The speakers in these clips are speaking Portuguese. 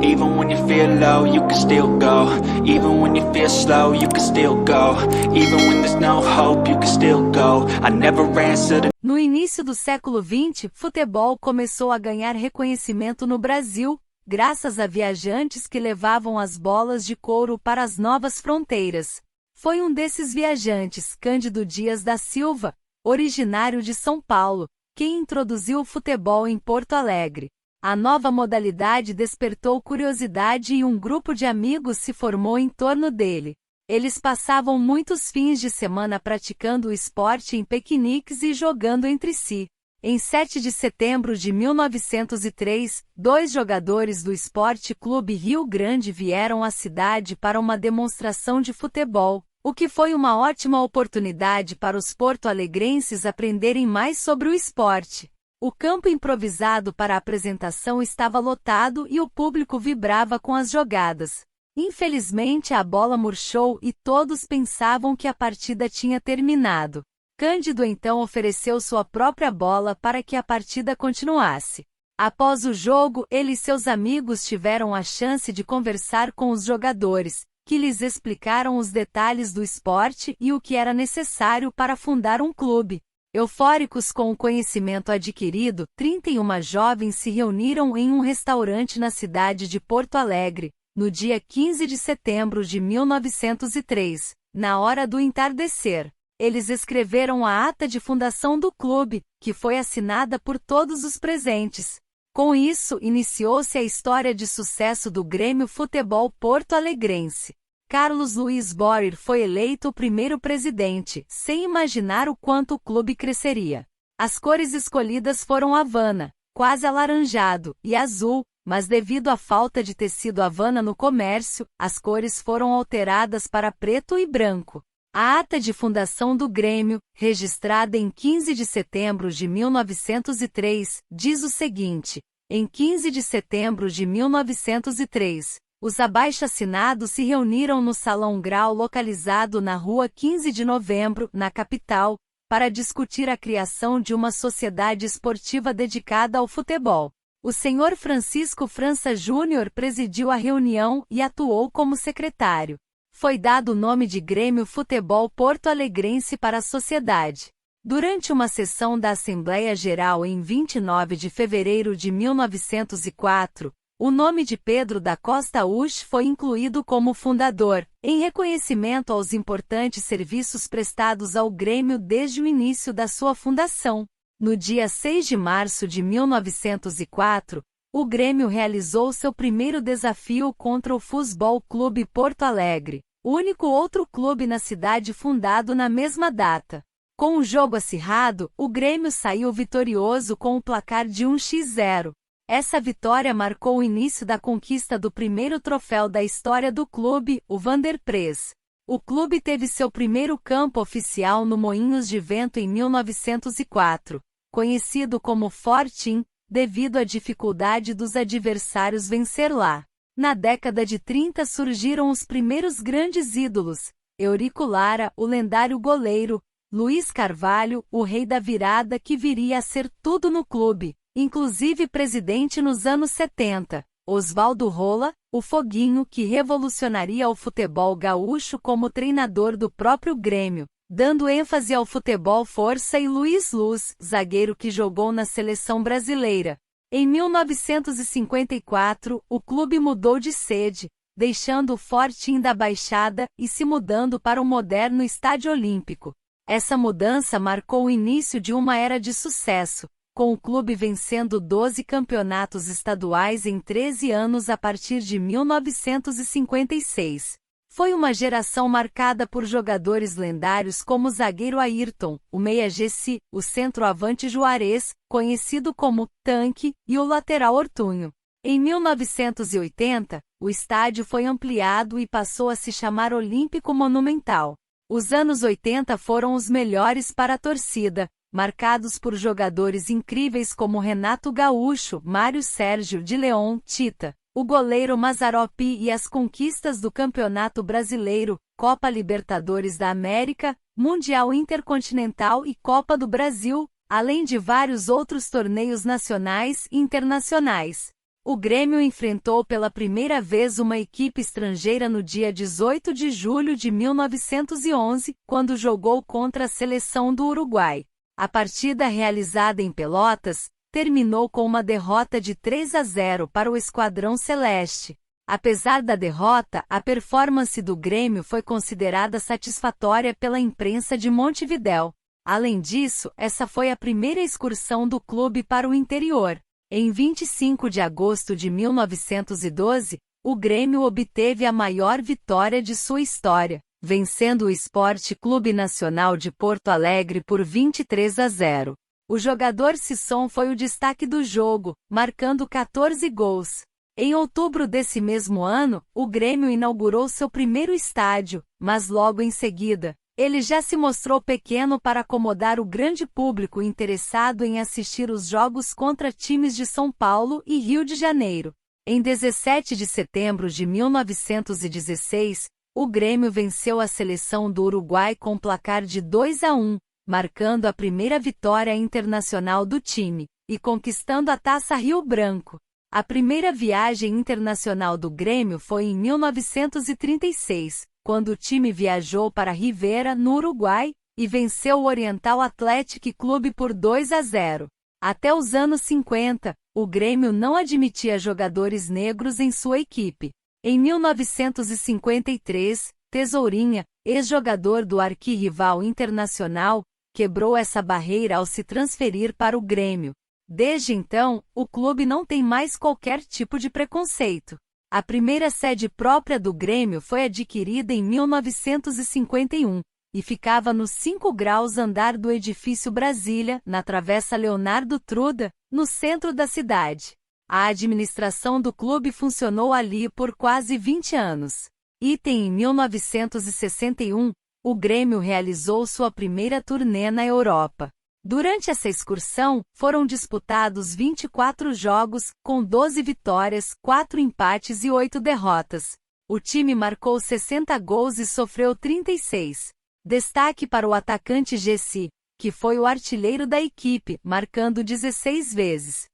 Even when you feel low, you can still go. Even when you feel slow, you can still go. Even when there's no hope, you can still go. I never answer to... No início do século XX, futebol começou a ganhar reconhecimento no Brasil, graças a viajantes que levavam as bolas de couro para as novas fronteiras. Foi um desses viajantes, Cândido Dias da Silva, originário de São Paulo, quem introduziu o futebol em Porto Alegre. A nova modalidade despertou curiosidade e um grupo de amigos se formou em torno dele. Eles passavam muitos fins de semana praticando o esporte em piqueniques e jogando entre si. Em 7 de setembro de 1903, 2 jogadores do Esporte Clube Rio Grande vieram à cidade para uma demonstração de futebol, o que foi uma ótima oportunidade para os porto-alegrenses aprenderem mais sobre o esporte. O campo improvisado para a apresentação estava lotado e o público vibrava com as jogadas. Infelizmente a bola murchou e todos pensavam que a partida tinha terminado. Cândido então ofereceu sua própria bola para que a partida continuasse. Após o jogo, ele e seus amigos tiveram a chance de conversar com os jogadores, que lhes explicaram os detalhes do esporte e o que era necessário para fundar um clube. Eufóricos com o conhecimento adquirido, 31 jovens se reuniram em um restaurante na cidade de Porto Alegre, no dia 15 de setembro de 1903, na hora do entardecer. Eles escreveram a ata de fundação do clube, que foi assinada por todos os presentes. Com isso, iniciou-se a história de sucesso do Grêmio Futebol Porto-Alegrense. Carlos Luiz Borer foi eleito o primeiro presidente, sem imaginar o quanto o clube cresceria. As cores escolhidas foram Havana, quase alaranjado, e azul, mas devido à falta de tecido Havana no comércio, as cores foram alteradas para preto e branco. A ata de fundação do Grêmio, registrada em 15 de setembro de 1903, diz o seguinte: em 15 de setembro de 1903, os abaixo-assinados se reuniram no Salão Grau localizado na Rua 15 de Novembro, na capital, para discutir a criação de uma sociedade esportiva dedicada ao futebol. O senhor Francisco França Júnior presidiu a reunião e atuou como secretário. Foi dado o nome de Grêmio Futebol Porto-Alegrense para a sociedade. Durante uma sessão da Assembleia Geral em 29 de fevereiro de 1904, o nome de Pedro da Costa Uch foi incluído como fundador, em reconhecimento aos importantes serviços prestados ao Grêmio desde o início da sua fundação. No dia 6 de março de 1904, o Grêmio realizou seu primeiro desafio contra o Futebol Clube Porto Alegre, o único outro clube na cidade fundado na mesma data. Com o jogo acirrado, o Grêmio saiu vitorioso com o placar de 1-0. Essa vitória marcou o início da conquista do primeiro troféu da história do clube, o Vanderpress. O clube teve seu primeiro campo oficial no Moinhos de Vento em 1904, conhecido como Fortim, devido à dificuldade dos adversários vencer lá. Na década de 30 surgiram os primeiros grandes ídolos: Eurico Lara, o lendário goleiro, Luiz Carvalho, o rei da virada que viria a ser tudo no clube, inclusive presidente nos anos 70, Oswaldo Rola, o Foguinho que revolucionaria o futebol gaúcho como treinador do próprio Grêmio, dando ênfase ao futebol força, e Luiz Luz, zagueiro que jogou na seleção brasileira. Em 1954, o clube mudou de sede, deixando o Fortim da Baixada e se mudando para o moderno Estádio Olímpico. Essa mudança marcou o início de uma era de sucesso, com o clube vencendo 12 campeonatos estaduais em 13 anos a partir de 1956. Foi uma geração marcada por jogadores lendários como o zagueiro Ayrton, o meia Gessi, o centroavante Juarez, conhecido como Tanque, e o lateral Ortunho. Em 1980, o estádio foi ampliado e passou a se chamar Olímpico Monumental. Os anos 80 foram os melhores para a torcida, marcados por jogadores incríveis como Renato Gaúcho, Mário Sérgio de Leon, Tita, o goleiro Mazzaropi e as conquistas do Campeonato Brasileiro, Copa Libertadores da América, Mundial Intercontinental e Copa do Brasil, além de vários outros torneios nacionais e internacionais. O Grêmio enfrentou pela primeira vez uma equipe estrangeira no dia 18 de julho de 1911, quando jogou contra a seleção do Uruguai. A partida realizada em Pelotas terminou com uma derrota de 3-0 para o Esquadrão Celeste. Apesar da derrota, a performance do Grêmio foi considerada satisfatória pela imprensa de Montevidéu. Além disso, essa foi a primeira excursão do clube para o interior. Em 25 de agosto de 1912, o Grêmio obteve a maior vitória de sua história, vencendo o Sport Clube Nacional de Porto Alegre por 23-0. O jogador Sisson foi o destaque do jogo, marcando 14 gols. Em outubro desse mesmo ano, o Grêmio inaugurou seu primeiro estádio, mas logo em seguida, ele já se mostrou pequeno para acomodar o grande público interessado em assistir os jogos contra times de São Paulo e Rio de Janeiro. Em 17 de setembro de 1916, o Grêmio venceu a seleção do Uruguai com placar de 2-1, marcando a primeira vitória internacional do time, e conquistando a Taça Rio Branco. A primeira viagem internacional do Grêmio foi em 1936, quando o time viajou para Rivera, no Uruguai, e venceu o Oriental Athletic Clube por 2-0. Até os anos 50, o Grêmio não admitia jogadores negros em sua equipe. Em 1953, Tesourinha, ex-jogador do arquirrival Internacional, quebrou essa barreira ao se transferir para o Grêmio. Desde então, o clube não tem mais qualquer tipo de preconceito. A primeira sede própria do Grêmio foi adquirida em 1951, e ficava no 5 graus andar do edifício Brasília, na Travessa Leonardo Truda, no centro da cidade. A administração do clube funcionou ali por quase 20 anos. Em 1961, o Grêmio realizou sua primeira turnê na Europa. Durante essa excursão, foram disputados 24 jogos, com 12 vitórias, 4 empates e 8 derrotas. O time marcou 60 gols e sofreu 36. Destaque para o atacante Gessi, que foi o artilheiro da equipe, marcando 16 vezes.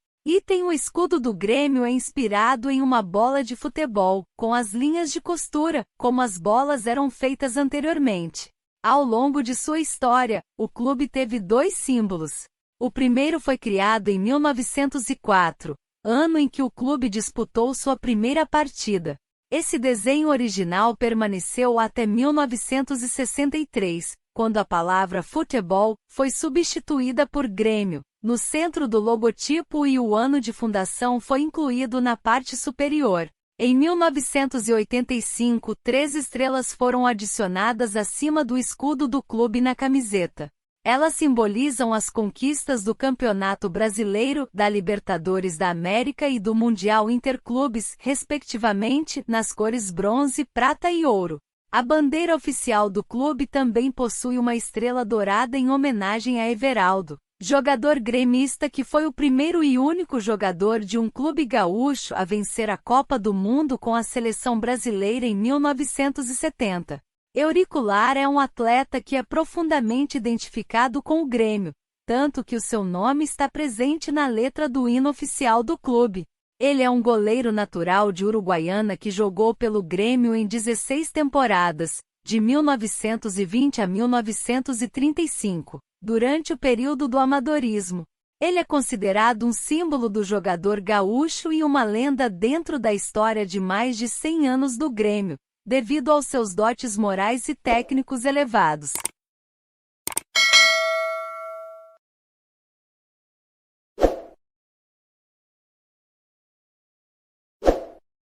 O escudo do Grêmio é inspirado em uma bola de futebol, com as linhas de costura, como as bolas eram feitas anteriormente. Ao longo de sua história, o clube teve 2 símbolos. O primeiro foi criado em 1904, ano em que o clube disputou sua primeira partida. Esse desenho original permaneceu até 1963, quando a palavra futebol foi substituída por Grêmio, no centro do logotipo, e o ano de fundação foi incluído na parte superior. Em 1985, 3 estrelas foram adicionadas acima do escudo do clube na camiseta. Elas simbolizam as conquistas do Campeonato Brasileiro, da Libertadores da América e do Mundial Interclubes, respectivamente, nas cores bronze, prata e ouro. A bandeira oficial do clube também possui uma estrela dourada em homenagem a Everaldo, jogador gremista que foi o primeiro e único jogador de um clube gaúcho a vencer a Copa do Mundo com a seleção brasileira em 1970. Eurico Lara é um atleta que é profundamente identificado com o Grêmio, tanto que o seu nome está presente na letra do hino oficial do clube. Ele é um goleiro natural de Uruguaiana que jogou pelo Grêmio em 16 temporadas, de 1920 a 1935. Durante o período do amadorismo. Ele é considerado um símbolo do jogador gaúcho e uma lenda dentro da história de mais de 100 anos do Grêmio, devido aos seus dotes morais e técnicos elevados.